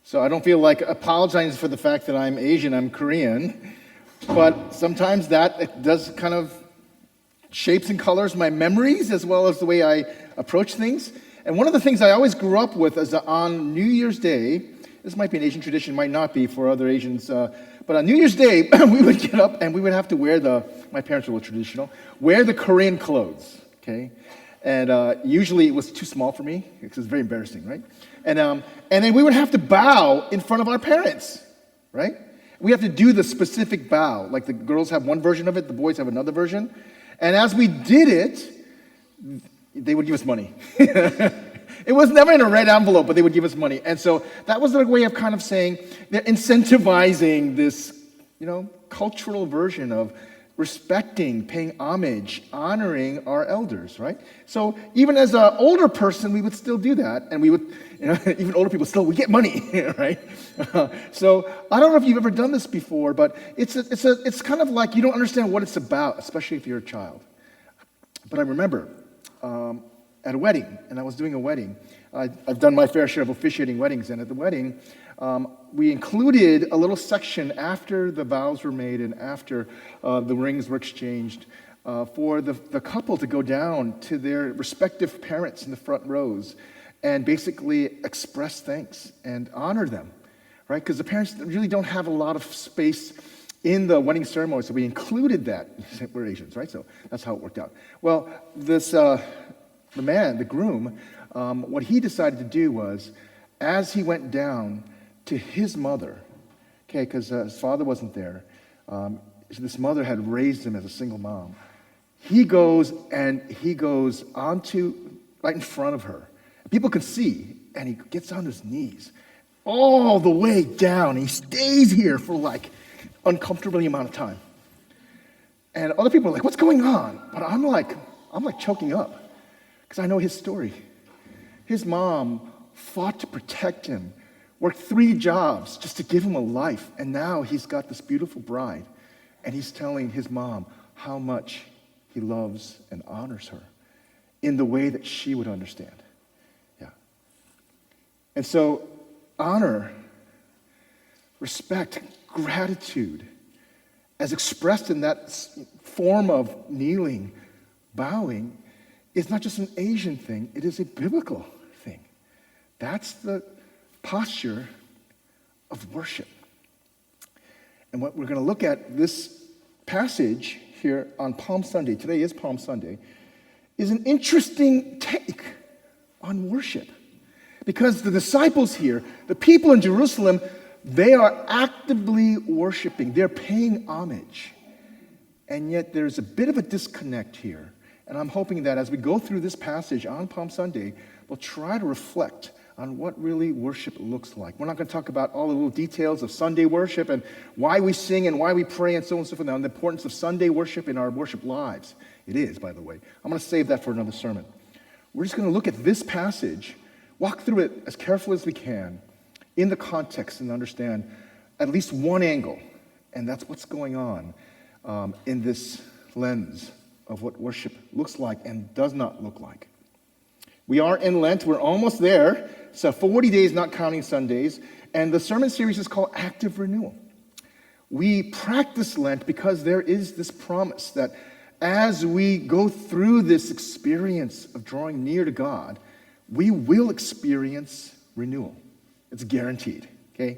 So I don't feel like apologizing for the fact that I'm Asian, I'm Korean, but sometimes that it does kind of shapes and colors my memories as well as the way I approach things. And one of the things I always grew up with is that on New Year's Day, this might be an Asian tradition, might not be for other Asians, but on New Year's Day, we would get up and we would have to wear my parents were a little traditional, wear the Korean clothes, okay? And usually it was too small for me, because it's very embarrassing, right? And then we would have to bow in front of our parents, right? We have to do the specific bow. Like the girls have one version of it, the boys have another version. And as we did it, they would give us money. It was never in a red envelope, but they would give us money. And so that was their way of kind of saying, they're incentivizing this, cultural version of respecting, paying homage, honoring our elders, right? So even as an older person, we would still do that. And we would, even older people still, we get money, right? So I don't know if you've ever done this before, but it's kind of like you don't understand what it's about, especially if you're a child. But I remember at a wedding, and I was doing a wedding. I've done my fair share of officiating weddings, and at the wedding, we included a little section after the vows were made and after the rings were exchanged for the couple to go down to their respective parents in the front rows and basically express thanks and honor them, right? Because the parents really don't have a lot of space in the wedding ceremony, so we included that. We're Asians, right? So that's how it worked out. Well, the groom, what he decided to do was, as he went down to his mother, okay, because his father wasn't there, this mother had raised him as a single mom. He goes onto right in front of her. People could see, and he gets on his knees all the way down. He stays here for like uncomfortably amount of time. And other people are like, what's going on? But I'm like choking up because I know his story. His mom fought to protect him, worked 3 jobs just to give him a life, and now he's got this beautiful bride, and he's telling his mom how much he loves and honors her in the way that she would understand. Yeah. And so honor, respect, gratitude, as expressed in that form of kneeling, bowing, is not just an Asian thing, it is a biblical thing. That's the posture of worship. And what we're going to look at this passage here on Palm Sunday, today is Palm Sunday, is an interesting take on worship. Because the disciples here, the people in Jerusalem, they are actively worshiping. They're paying homage. And yet there's a bit of a disconnect here. And I'm hoping that as we go through this passage on Palm Sunday, we'll try to reflect on what really worship looks like. We're not going to talk about all the little details of Sunday worship and why we sing and why we pray and so on and so forth, and the importance of Sunday worship in our worship lives. It is, by the way. I'm going to save that for another sermon. We're just going to look at this passage, walk through it as carefully as we can in the context and understand at least one angle, and that's what's going on in this lens of what worship looks like and does not look like. We are in Lent. We're almost there. So 40 days, not counting Sundays. And the sermon series is called Active Renewal. We practice Lent because there is this promise that as we go through this experience of drawing near to God, we will experience renewal. It's guaranteed, okay?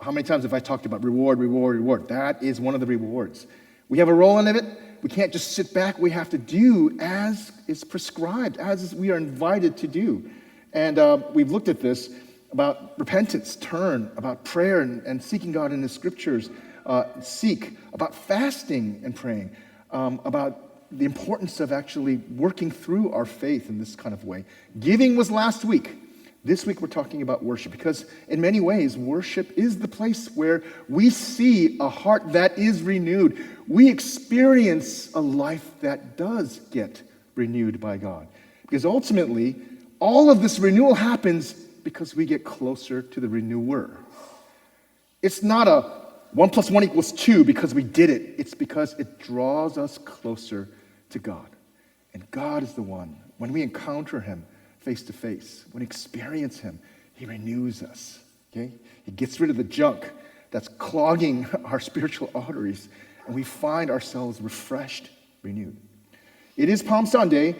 How many times have I talked about reward, reward, reward? That is one of the rewards. We have a role in it. We can't just sit back. We have to do as is prescribed, as we are invited to do. And we've looked at this about repentance, turn, about prayer and seeking God in the scriptures, about fasting and praying, about the importance of actually working through our faith in this kind of way. Giving was last week. This week we're talking about worship because in many ways, worship is the place where we see a heart that is renewed. We experience a life that does get renewed by God. Because ultimately, all of this renewal happens because we get closer to the renewer. It's not a 1 + 1 = 2 because we did it. It's because it draws us closer to God. And God is the one, when we encounter him face to face, when we experience him, he renews us. Okay? He gets rid of the junk that's clogging our spiritual arteries, and we find ourselves refreshed, renewed. It is Palm Sunday.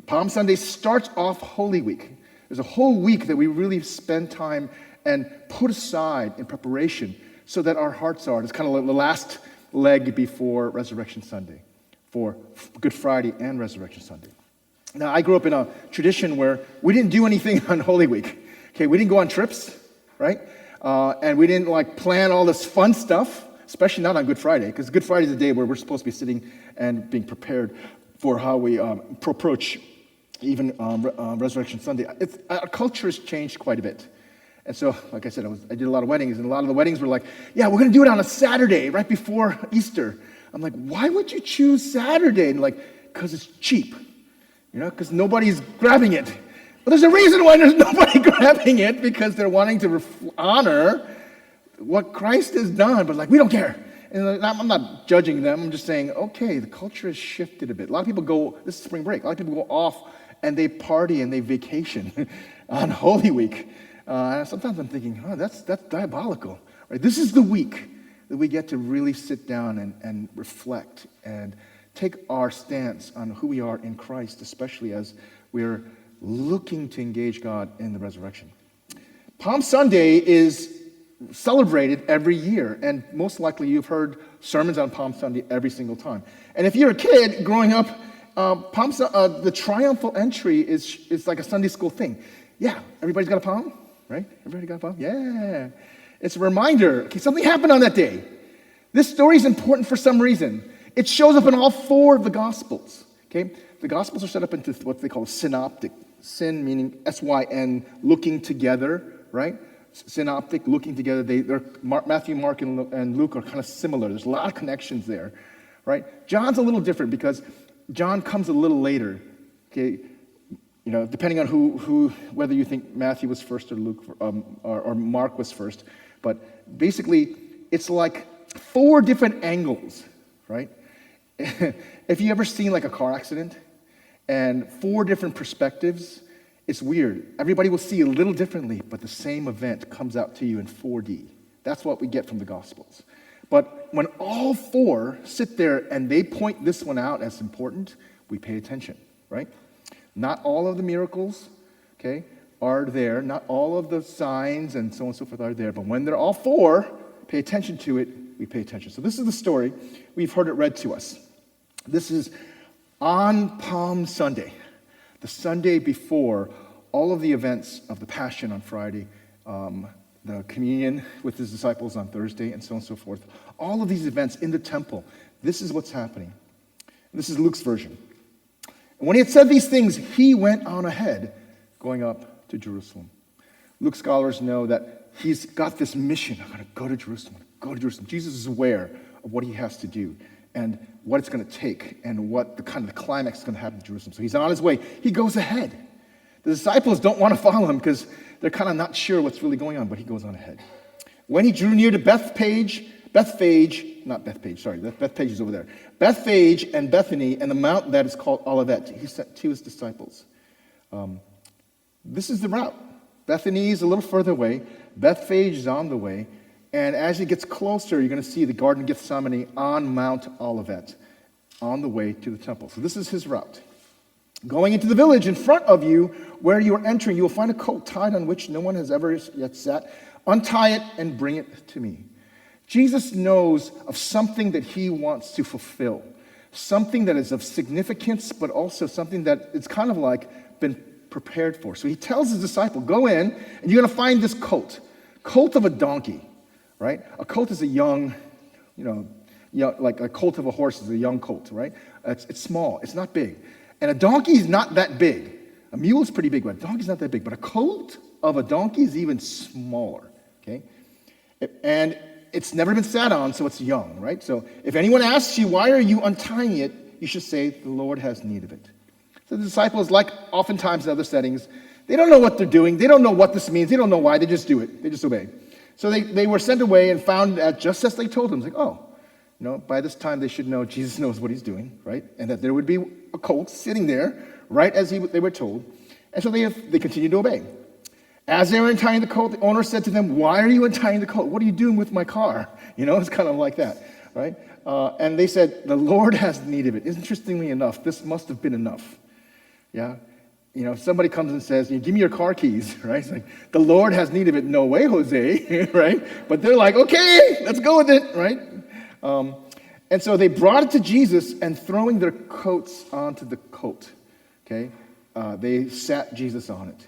Palm Sunday starts off Holy Week. There's a whole week that we really spend time and put aside in preparation so that our hearts are. It's kind of like the last leg before Resurrection Sunday, for Good Friday and Resurrection Sunday. Now, I grew up in a tradition where we didn't do anything on Holy Week. Okay, we didn't go on trips, right? And we didn't plan all this fun stuff, especially not on Good Friday, because Good Friday is the day where we're supposed to be sitting and being prepared for how we approach even Resurrection Sunday. Our culture has changed quite a bit. And so, like I said, I did a lot of weddings, and a lot of the weddings were like, yeah, we're going to do it on a Saturday right before Easter. I'm like, why would you choose Saturday? And because it's cheap, because nobody's grabbing it. But there's a reason why there's nobody grabbing it, because they're wanting to honor what Christ has done, but we don't care. And I'm not judging them. I'm just saying, okay, the culture has shifted a bit. A lot of people go, this is spring break, a lot of people go off and they party and they vacation on Holy Week. Sometimes I'm thinking, that's diabolical. Right? This is the week that we get to really sit down and reflect and take our stance on who we are in Christ, especially as we're looking to engage God in the resurrection. Palm Sunday is celebrated every year, and most likely you've heard sermons on Palm Sunday every single time. And if you're a kid growing up, the triumphal entry is like a Sunday school thing. Yeah, everybody's got a palm, right? Everybody got a palm? Yeah. It's a reminder, okay, something happened on that day. This story is important for some reason. It shows up in all four of the Gospels, okay? The Gospels are set up into what they call synoptic. Syn meaning S-Y-N, looking together, right? Synoptic, looking together. Matthew, Mark, and Luke are kind of similar. There's a lot of connections there, right? John's a little different because John comes a little later, okay? Depending on whether you think Matthew was first or Luke or Mark was first. But basically, it's like four different angles, right? If you ever seen a car accident and four different perspectives, it's weird. Everybody will see a little differently, but the same event comes out to you in 4D. That's what we get from the Gospels. But when all four sit there and they point this one out as important, we pay attention, right? Not all of the miracles, okay, are there. Not all of the signs and so on and so forth are there. But when they're all four, pay attention to it, we pay attention. So this is the story. We've heard it read to us. This is on Palm Sunday, the Sunday before all of the events of the Passion on Friday, the communion with his disciples on Thursday, and so on and so forth. All of these events in the temple, this is what's happening. This is Luke's version. And when he had said these things, he went on ahead, going up to Jerusalem. Luke scholars know that he's got this mission. I'm going to go to Jerusalem, go to Jerusalem. Jesus is aware of what he has to do and what it's going to take and what the climax is going to happen in Jerusalem. So he's on his way. He goes ahead. The disciples don't want to follow him because they're kind of not sure what's really going on, but he goes on ahead. When he drew near to Bethphage is over there. Bethphage and Bethany and the mount that is called Olivet, he sent to his disciples. This is the route. Bethany is a little further away. Bethphage is on the way. And as he gets closer, you're going to see the Garden of Gethsemane on Mount Olivet on the way to the temple. So this is his route. Going into the village in front of you, where you are entering, you will find a colt tied on which no one has ever yet sat. Untie it and bring it to me. Jesus knows of something that he wants to fulfill, something that is of significance, but also something that it's kind of been prepared for. So he tells his disciple, go in, and you're going to find this colt of a donkey, right? A colt is a young, like a colt of a horse is a young colt, right? It's small, it's not big. And a donkey is not that big. A mule is pretty big, but a donkey is not that big. But a colt of a donkey is even smaller, okay? And it's never been sat on, so it's young, right? So if anyone asks you, why are you untying it, you should say, the Lord has need of it. So the disciples, like oftentimes in other settings, they don't know what they're doing. They don't know what this means. They don't know why. They just do it. They just obey. So they were sent away and found that just as they told them. It's by this time they should know Jesus knows what he's doing, right? And that there would be a colt sitting there, right as they were told. And so they continued to obey. As they were untying the colt, the owner said to them, "Why are you untying the colt? What are you doing with my car?" It's kind of like that, right? And they said, "The Lord has need of it." Interestingly enough, this must have been enough. Yeah? If somebody comes and says, "Give me your car keys," right? It's like, "The Lord has need of it." No way, Jose, right? But they're like, "Okay, let's go with it," right? And so they brought it to Jesus, and throwing their coats onto the colt, okay, they sat Jesus on it.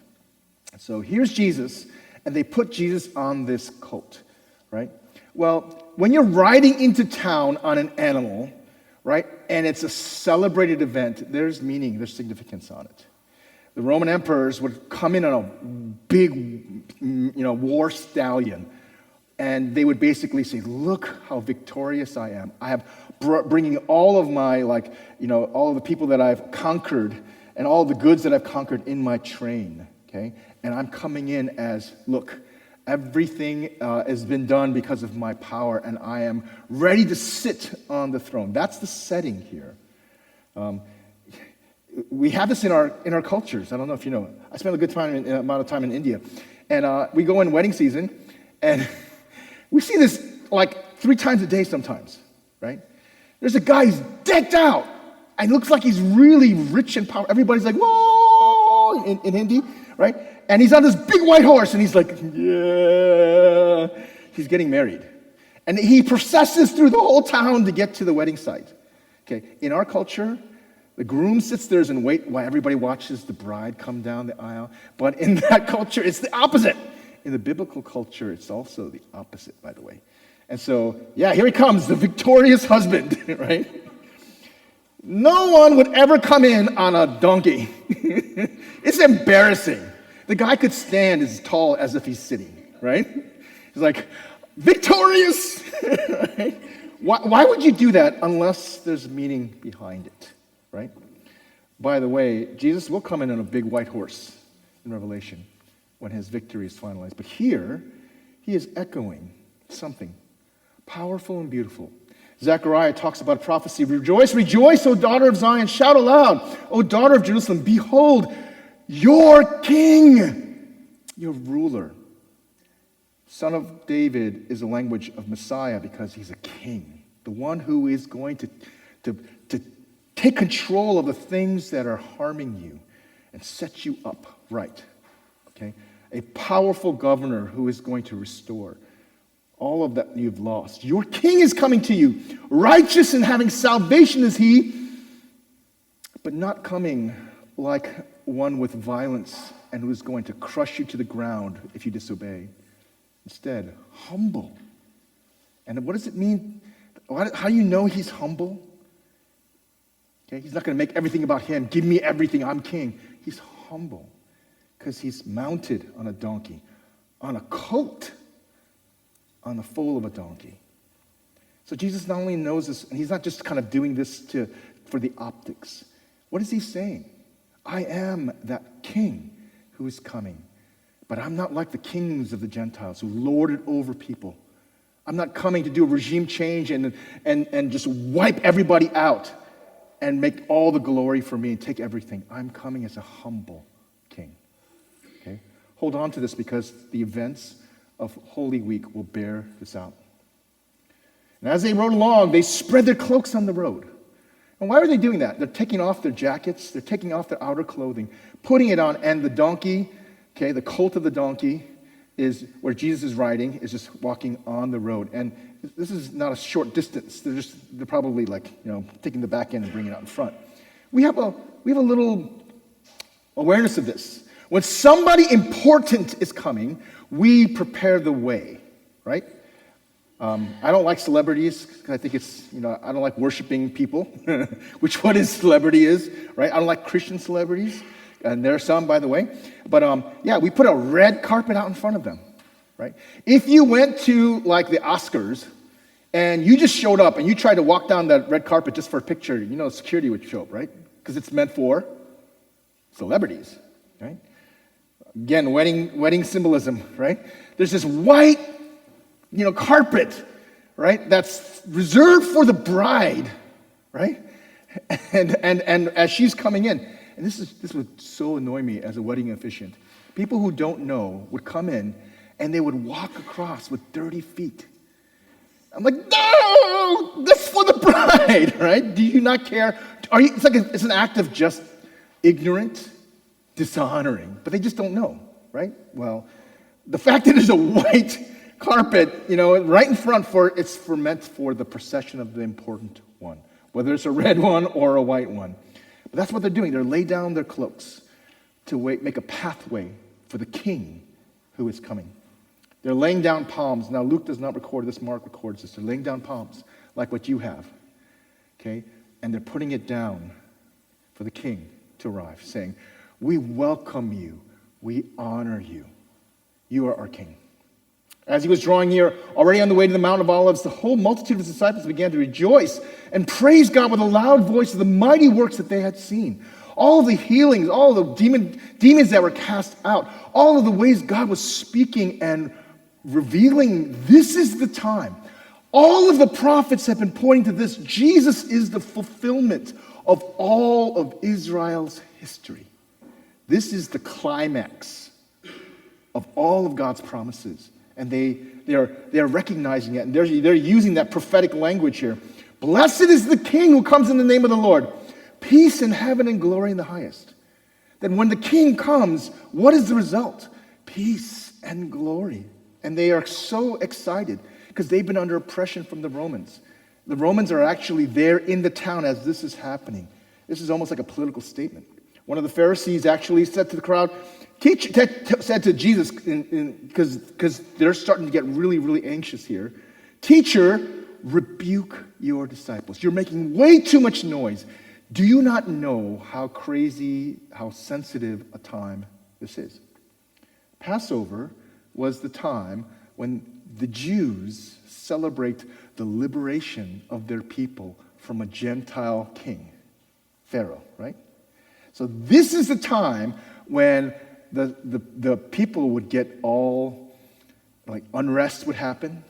So here's Jesus, and they put Jesus on this colt, right? Well, when you're riding into town on an animal, right, and it's a celebrated event, there's meaning, there's significance on it. The Roman emperors would come in on a big, war stallion, and they would basically say, "Look how victorious I am. I have bringing all of my, all of the people that I've conquered and all the goods that I've conquered in my train, okay? And I'm coming in as, look, everything has been done because of my power, and I am ready to sit on the throne." That's the setting here. We have this in our cultures. I don't know if you know. I spent a good amount of time in India, and we go in wedding season, and we see this like 3 times a day sometimes, right? There's a guy who's decked out, and looks like he's really rich and powerful. Everybody's like, "Whoa!" in Hindi, right? And he's on this big white horse, and he's like, "Yeah." He's getting married, and he processes through the whole town to get to the wedding site. Okay, in our culture, the groom sits there and waits while everybody watches the bride come down the aisle. But in that culture, it's the opposite. In the biblical culture, it's also the opposite, by the way. And so, here he comes, the victorious husband, right? No one would ever come in on a donkey. It's embarrassing. The guy could stand as tall as if he's sitting, right? He's like, victorious! Right? Why would you do that unless there's meaning behind it? Right? By the way, Jesus will come in on a big white horse in Revelation when his victory is finalized. But here, he is echoing something powerful and beautiful. Zechariah talks about prophecy. "Rejoice, rejoice, O daughter of Zion. Shout aloud, O daughter of Jerusalem. Behold, your king, your ruler." Son of David is the language of Messiah because he's a king. The one who is going to take control of the things that are harming you and set you up right, okay? A powerful governor who is going to restore all of that you've lost. Your king is coming to you. Righteous and having salvation is he, but not coming like one with violence and who is going to crush you to the ground if you disobey. Instead, humble. And what does it mean? How do you know he's humble? Okay, he's not going to make everything about him. Give me everything. I'm king. He's humble because he's mounted on a donkey, on a colt, on the foal of a donkey. So Jesus not only knows this, and he's not just kind of doing this for the optics. What is he saying? I am that king who is coming, but I'm not like the kings of the Gentiles who lord it over people. I'm not coming to do a regime change and just wipe everybody out and make all the glory for me and take everything. I'm coming as a humble king. Okay? Hold on to this because the events of Holy Week will bear this out. And as they rode along, they spread their cloaks on the road. And why are they doing that? They're taking off their jackets, they're taking off their outer clothing, putting it on, and the donkey, okay, the colt of the donkey is where Jesus is riding, is just walking on the road. And this is not a short distance. They're probably taking the back end and bringing it out in front. We have a little awareness of this. When somebody important is coming, we prepare the way, right? I don't like celebrities because I think it's, I don't like worshiping people, which what is celebrity is, right? I don't like Christian celebrities, and there are some, by the way. But we put a red carpet out in front of them, right? If you went to the Oscars and you just showed up and you tried to walk down that red carpet just for a picture, security would show up, right? Because it's meant for celebrities, right? Again, wedding symbolism, right? There's this white, carpet, right? That's reserved for the bride, right? And as she's coming in, and this would so annoy me as a wedding officiant, People who don't know would come in and they would walk across with dirty feet. I'm like, no, that's for the bride, right? Do you not care? It's an act of just ignorant dishonoring, but they just don't know, right? Well, the fact that there's a white carpet, right in front it's meant for the procession of the important one, whether it's a red one or a white one. But that's what they're doing. They're laying down their cloaks to make a pathway for the king who is coming. They're laying down palms. Now, Luke does not record this. Mark records this. They're laying down palms like what you have, okay? And they're putting it down for the king to arrive, saying, we welcome you. We honor you. You are our king. As he was drawing near, already on the way to the Mount of Olives, the whole multitude of his disciples began to rejoice and praise God with a loud voice of the mighty works that they had seen. All the healings, all the demons that were cast out, all of the ways God was speaking and revealing, this is the time. All of the prophets have been pointing to this. Jesus is the fulfillment of all of Israel's history. This is the climax of all of God's promises. And they are recognizing it, and they're using that prophetic language here. Blessed is the King who comes in the name of the Lord. Peace in heaven and glory in the highest. Then when the King comes, what is the result? Peace and glory. And they are so excited because they've been under oppression from the Romans. The Romans are actually there in the town as this is happening. This is almost like a political statement. One of the Pharisees actually said to the crowd, said to Jesus, because they're starting to get really, really anxious here, Teacher, rebuke your disciples. You're making way too much noise. Do you not know how crazy, how sensitive a time this is? Passover was the time when the Jews celebrate the liberation of their people from a Gentile king, Pharaoh, right? So this is the time when the people would get all, like, unrest would happen,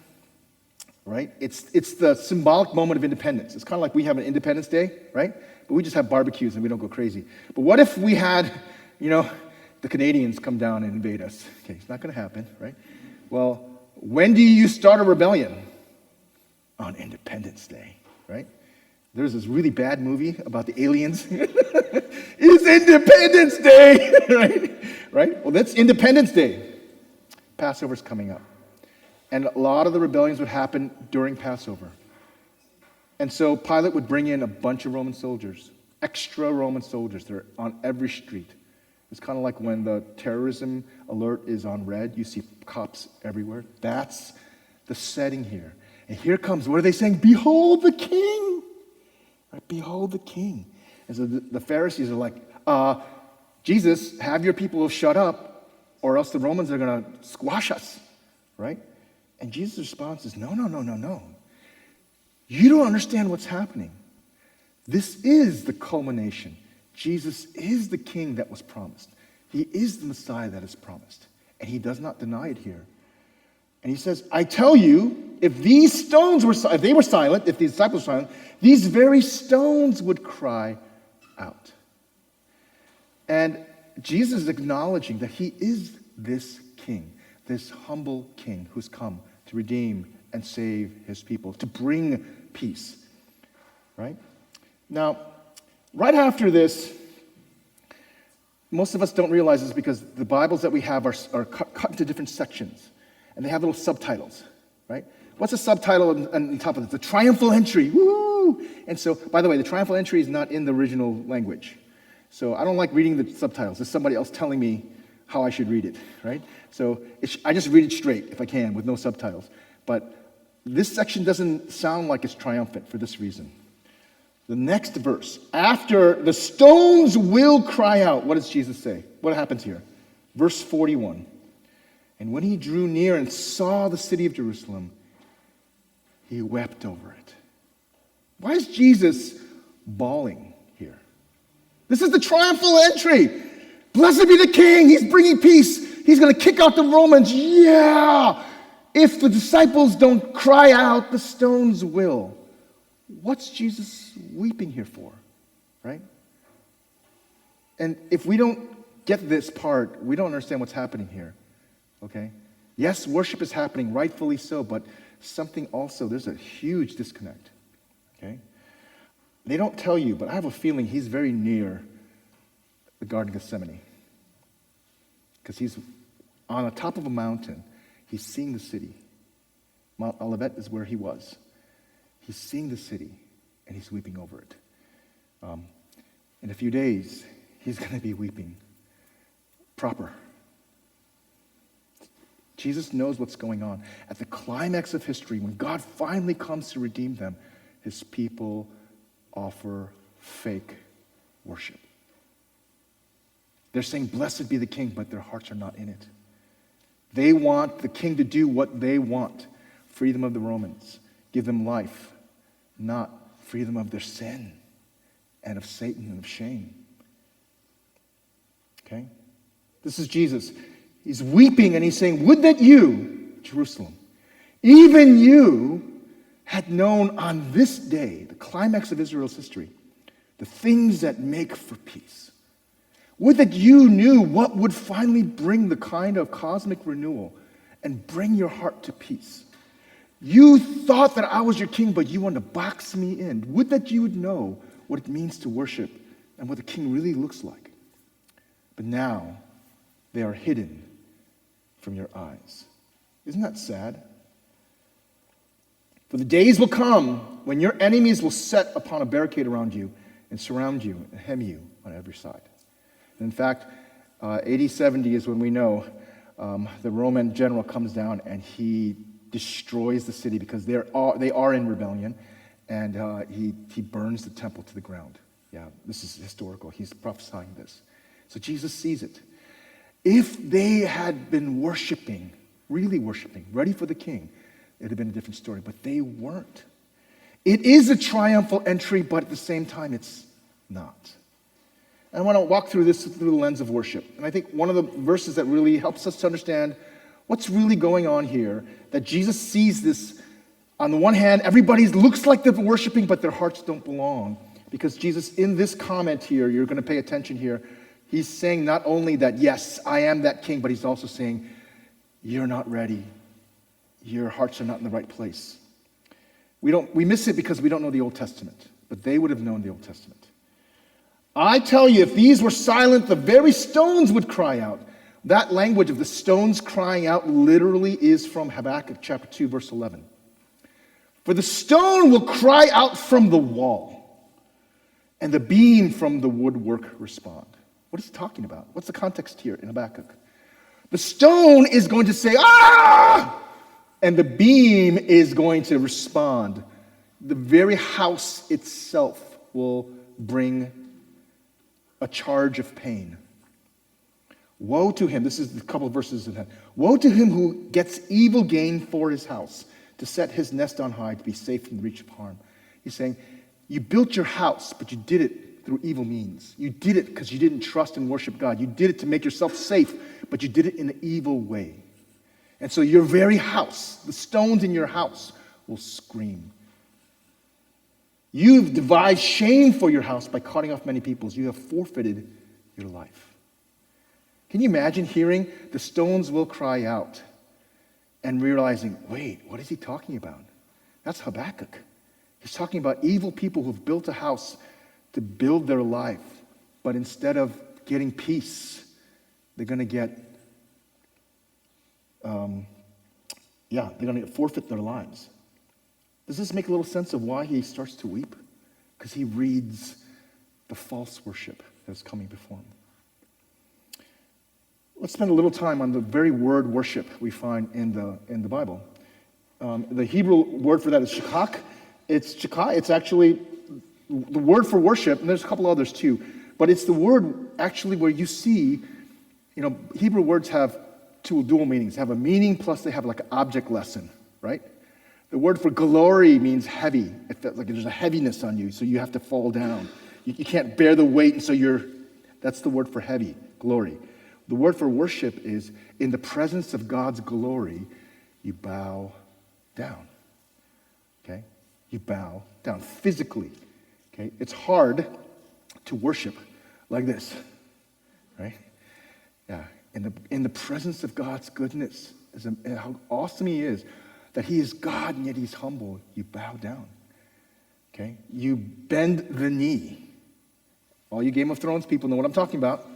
right? It's the symbolic moment of independence. It's kind of like we have an Independence Day, right? But we just have barbecues and we don't go crazy. But what if we had, the Canadians come down and invade us? Okay, it's not going to happen, right? Well, when do you start a rebellion? On Independence Day, right? There's this really bad movie about the aliens. It's Independence Day, right? Well, that's Independence Day. Passover's coming up. And a lot of the rebellions would happen during Passover. And so Pilate would bring in a bunch of Roman soldiers, extra Roman soldiers. They're on every street. It's kind of like when the terrorism alert is on red, you see cops everywhere. That's the setting here. And here comes, what are they saying? Behold the king. Right? Behold the king. And so the Pharisees are like, Jesus, have your people shut up, or else the Romans are going to squash us, right? And Jesus' response is, no. You don't understand what's happening. This is the culmination. Jesus is the king that was promised. He is the Messiah that is promised. And he does not deny it here. And he says, I tell you, if these stones were, if they were silent, if the disciples were silent, these very stones would cry out. And Jesus is acknowledging that he is this king, this humble king who's come to redeem and save his people, to bring peace, right? Now, right after this, most of us don't realize this because the Bibles that we have are cut into different sections, and they have little subtitles, right? What's a subtitle on top of it? The triumphal entry, woo! And so, by the way, the triumphal entry is not in the original language. So I don't like reading the subtitles. There's somebody else telling me how I should read it, right? So I just read it straight, if I can, with no subtitles. But this section doesn't sound like it's triumphant for this reason. The next verse, after the stones will cry out, what does Jesus say? What happens here? Verse 41. And when he drew near and saw the city of Jerusalem, he wept over it. Why is Jesus bawling here? This is the triumphal entry. Blessed be the king. He's bringing peace. He's going to kick out the Romans. Yeah. If the disciples don't cry out, the stones will. What's Jesus weeping here for, right? And if we don't get this part, we don't understand what's happening here, okay? Yes, worship is happening, rightfully so, but something also, there's a huge disconnect, okay? They don't tell you, but I have a feeling he's very near the Garden of Gethsemane, because he's on the top of a mountain. He's seeing the city. Mount Olivet is where he was. He's seeing the city, and he's weeping over it. In a few days, he's going to be weeping proper. Jesus knows what's going on. At the climax of history, when God finally comes to redeem them, his people offer fake worship. They're saying, "Blessed be the king," but their hearts are not in it. They want the king to do what they want. Freedom of the Romans. Give them life, not freedom of their sin and of Satan and of shame. Okay? This is Jesus. He's weeping and he's saying, "Would that you, Jerusalem, even you had known on this day," the climax of Israel's history, "the things that make for peace. Would that you knew what would finally bring the kind of cosmic renewal and bring your heart to peace. You thought that I was your king, but you wanted to box me in. Would that you would know what it means to worship and what the king really looks like. But now they are hidden from your eyes." Isn't that sad? "For the days will come when your enemies will set upon a barricade around you and surround you and hem you on every side." In fact, AD 70 is when we know the Roman general comes down and he destroys the city because they are in rebellion, and he burns the temple to the ground. Yeah, this is historical. He's prophesying this. So Jesus sees it. If they had been worshiping, really worshiping, ready for the king, it would have been a different story, but they weren't. It is a triumphal entry, but at the same time, it's not. And I want to walk through this through the lens of worship. And I think one of the verses that really helps us to understand what's really going on here, that Jesus sees this. On the one hand, everybody looks like they're worshiping, but their hearts don't belong. Because Jesus, in this comment here, you're going to pay attention here, he's saying not only that, yes, I am that king, but he's also saying, you're not ready. Your hearts are not in the right place. We miss it because we don't know the Old Testament, but they would have known the Old Testament. "I tell you, if these were silent, the very stones would cry out." That language of the stones crying out literally is from Habakkuk chapter 2, verse 11. "For the stone will cry out from the wall, and the beam from the woodwork respond." What is he talking about? What's the context here in Habakkuk? The stone is going to say, "Ah!" and the beam is going to respond. The very house itself will bring a charge of pain. "Woe to him," this is a couple of verses in that. "Woe to him who gets evil gain for his house, to set his nest on high, to be safe from the reach of harm." He's saying, you built your house, but you did it through evil means. You did it because you didn't trust and worship God. You did it to make yourself safe, but you did it in an evil way. And so your very house, the stones in your house, will scream. "You've devised shame for your house by cutting off many peoples. You have forfeited your life." Can you imagine hearing the stones will cry out and realizing, wait, what is he talking about? That's Habakkuk. He's talking about evil people who've built a house to build their life, but instead of getting peace, they're going to forfeit their lives. Does this make a little sense of why he starts to weep? Because he reads the false worship that is coming before him. Let's spend a little time on the very word worship we find in the Bible. The Hebrew word for that is shakak. It's actually the word for worship, and there's a couple others too, but it's the word actually where you see, Hebrew words have two dual meanings. They have a meaning plus they have like an object lesson, right? The word for glory means heavy. It feels like there's a heaviness on you, so you have to fall down. You can't bear the weight, and so that's the word for heavy, glory. The word for worship is in the presence of God's glory, you bow down. Okay? You bow down physically. Okay? It's hard to worship like this, right? Yeah, in the presence of God's goodness, and how awesome he is, that he is God and yet he's humble, you bow down. Okay? You bend the knee. All you Game of Thrones people know what I'm talking about.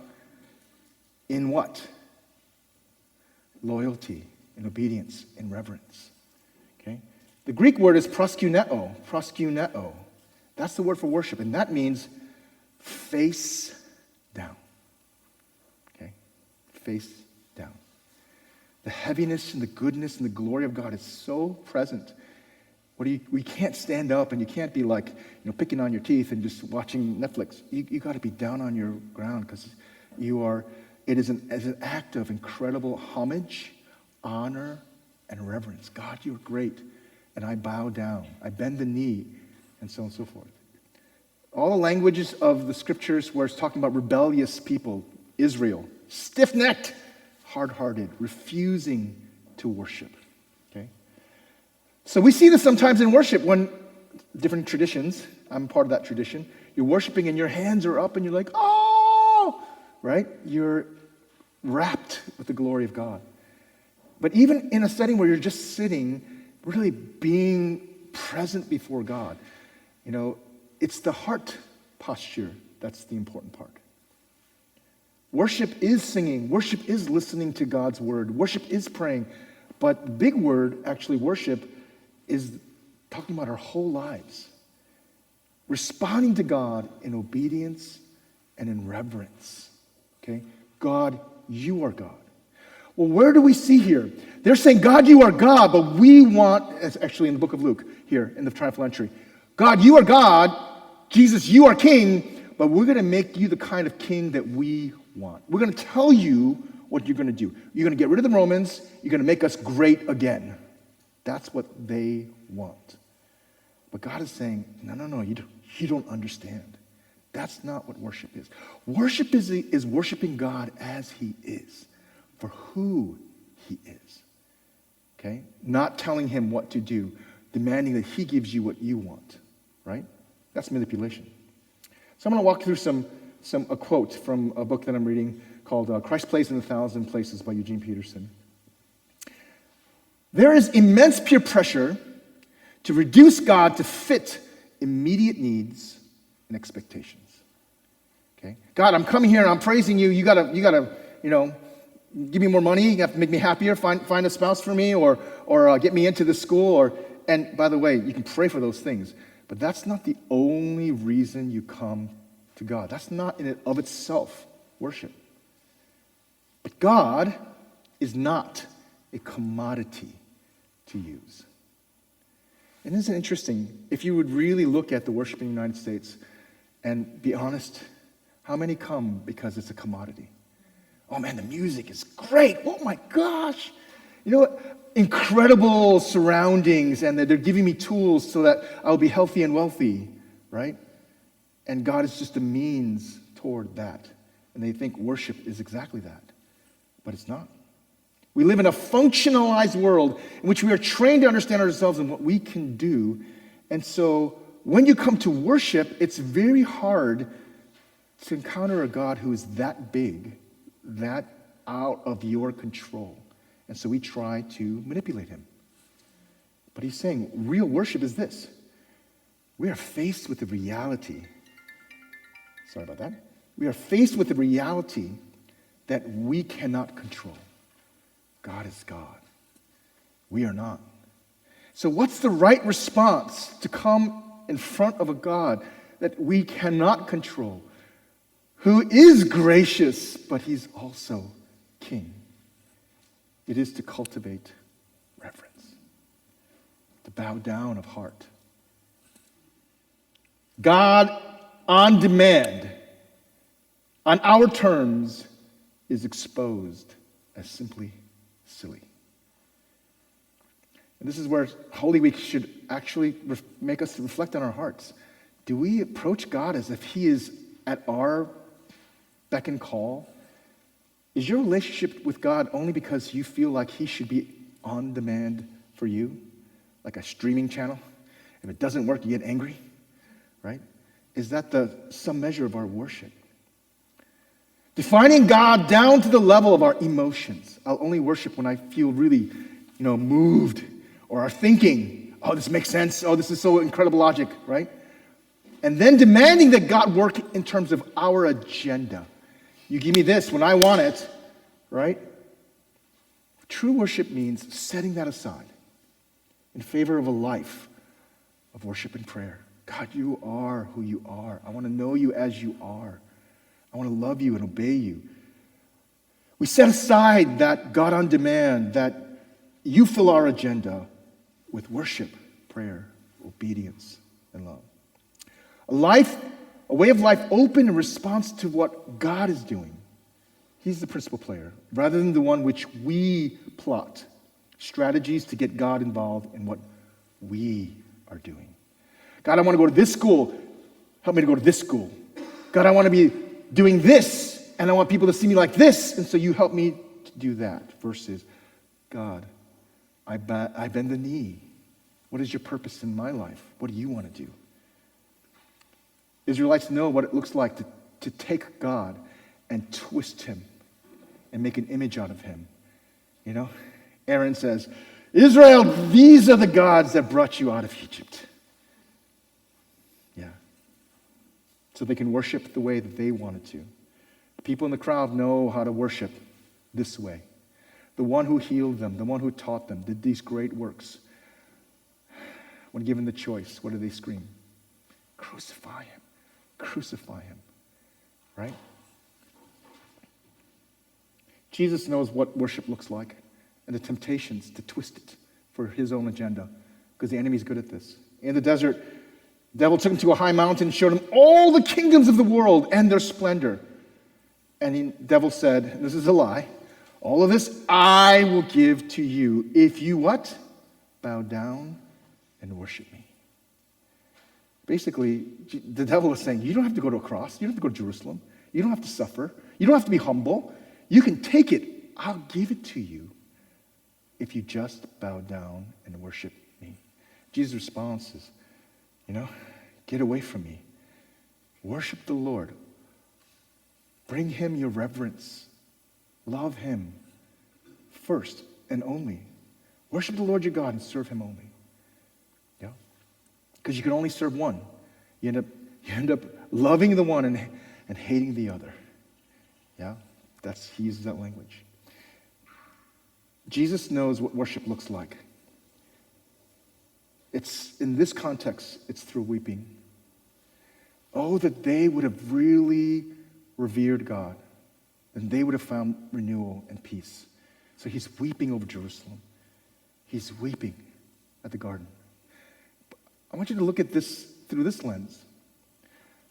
In what? Loyalty, in obedience, in reverence. Okay? The Greek word is proskuneo. That's the word for worship, and that means face down. Okay? Face down. The heaviness and the goodness and the glory of God is so present. We can't stand up, and you can't be like, picking on your teeth and just watching Netflix. You got to be down on your ground because it is an act of incredible homage, honor, and reverence. God, you are great, and I bow down. I bend the knee, and so on and so forth. All the languages of the scriptures where it's talking about rebellious people, Israel, stiff-necked, hard-hearted, refusing to worship. Okay? So we see this sometimes in worship when different traditions, I'm part of that tradition, you're worshiping and your hands are up and you're like, oh, right? You're wrapped with the glory of God. But even in a setting where you're just sitting, really being present before God, it's the heart posture that's the important part. Worship is singing. Worship is listening to God's word. Worship is praying. But the big word, actually, worship, is talking about our whole lives. Responding to God in obedience and in reverence. Okay? God, you are God. Well, where do we see here? They're saying, God, you are God, but we want, it's actually in the book of Luke, here in the triumphal entry, God, you are God, Jesus, you are king, but we're going to make you the kind of king that we want. We're going to tell you what you're going to do. You're going to get rid of the Romans, you're going to make us great again. That's what they want. But God is saying, no, you don't understand. That's not what worship is. Worship is worshiping God as he is, for who he is. Okay? Not telling him what to do, demanding that he gives you what you want. Right? That's manipulation. So I'm going to walk through a quote from a book that I'm reading called Christ Plays in 1,000 Places by Eugene Peterson. There is immense peer pressure to reduce God to fit immediate needs and expectations. Okay? God, I'm coming here and I'm praising you. You gotta, give me more money. You have to make me happier. Find a spouse for me, or get me into this school. And by the way, you can pray for those things, but that's not the only reason you come to God. That's not in and of itself worship. But God is not a commodity to use. And isn't it interesting, if you would really look at the worship in the United States and be honest, how many come because it's a commodity? Oh man, the music is great. Oh my gosh. You know what? Incredible surroundings, and that they're giving me tools so that I'll be healthy and wealthy, right? And God is just a means toward that. And they think worship is exactly that. But it's not. We live in a functionalized world in which we are trained to understand ourselves and what we can do. And so when you come to worship, it's very hard to encounter a God who is that big, that out of your control. And so we try to manipulate him. But he's saying real worship is this. We are faced with the reality. Sorry about that. We are faced with the reality that we cannot control. God is God. We are not. So what's the right response to come in front of a God that we cannot control, who is gracious, but he's also king? It is to cultivate reverence, to bow down of heart. God on demand, on our terms, is exposed as simply silly. And this is where Holy Week should actually make us reflect on our hearts. Do we approach God as if he is at our beck and call? Is your relationship with God only because you feel like he should be on demand for you? Like a streaming channel? If it doesn't work, you get angry, right? Is that some measure of our worship? Defining God down to the level of our emotions. I'll only worship when I feel really, moved, or are thinking, oh, this makes sense. Oh, this is so incredible logic, right? And then demanding that God work in terms of our agenda. You give me this when I want it, right? True worship means setting that aside in favor of a life of worship and prayer. God, you are who you are. I want to know you as you are. I want to love you and obey you. We set aside that God on demand, that you fill our agenda with worship, prayer, obedience, and love. A way of life open in response to what God is doing. He's the principal player, rather than the one which we plot. Strategies to get God involved in what we are doing. God, I want to go to this school. Help me to go to this school. God, I want to be doing this, and I want people to see me like this, and so you help me to do that. Versus, God, I bend the knee. What is your purpose in my life? What do you want to do? Israelites know what it looks like to take God and twist him and make an image out of him. Aaron says, Israel, these are the gods that brought you out of Egypt. Yeah. So they can worship the way that they wanted to. The people in the crowd know how to worship this way. The one who healed them, the one who taught them, did these great works. When given the choice, what do they scream? Crucify him. Crucify him. Right? Jesus knows what worship looks like and the temptations to twist it for his own agenda, because the enemy's good at this. In the desert, the devil took him to a high mountain and showed him all the kingdoms of the world and their splendor. And the devil said, and this is a lie, all of this I will give to you if you what? Bow down and worship me. Basically, the devil is saying, you don't have to go to a cross. You don't have to go to Jerusalem. You don't have to suffer. You don't have to be humble. You can take it. I'll give it to you if you just bow down and worship me. Jesus' response is, get away from me. Worship the Lord. Bring him your reverence. Love him first and only. Worship the Lord your God and serve him only. Yeah? Because you can only serve one. You end up loving the one and hating the other. Yeah? He uses that language. Jesus knows what worship looks like. It's in this context, it's through weeping. Oh, that they would have really revered God, and they would have found renewal and peace. So he's weeping over Jerusalem. He's weeping at the garden. I want you to look at this through this lens.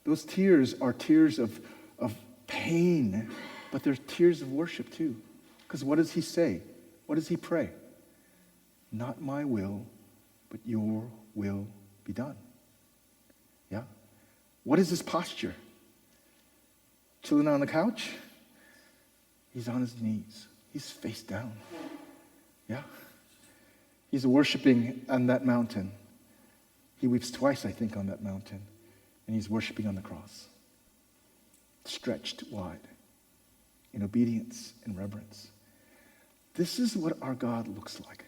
Those tears are tears of pain, but they're tears of worship too. Because what does he say? What does he pray? Not my will, but your will be done. Yeah? What is his posture? Chilling on the couch? He's on his knees. He's face down. Yeah? He's worshiping on that mountain. He weeps twice, I think, on that mountain. And he's worshiping on the cross. Stretched wide in obedience and reverence. This is what our God looks like.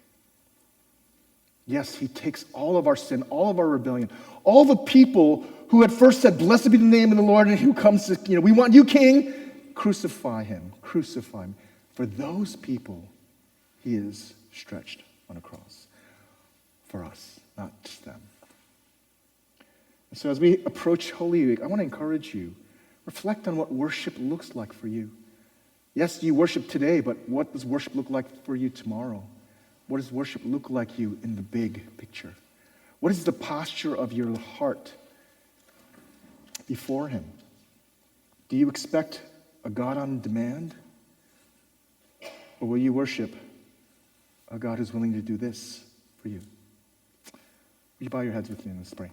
Yes, he takes all of our sin, all of our rebellion, all the people who at first said, blessed be the name of the Lord, and who comes to, we want you, King. Crucify him. Crucify him. For those people, he is stretched on a cross. For us, not just them. And so as we approach Holy Week, I want to encourage you, reflect on what worship looks like for you. Yes, you worship today, but what does worship look like for you tomorrow? What does worship look like you in the big picture? What is the posture of your heart before him? Do you expect a God on demand? Or will you worship a God who's willing to do this for you? Will you bow your heads with me and let's pray?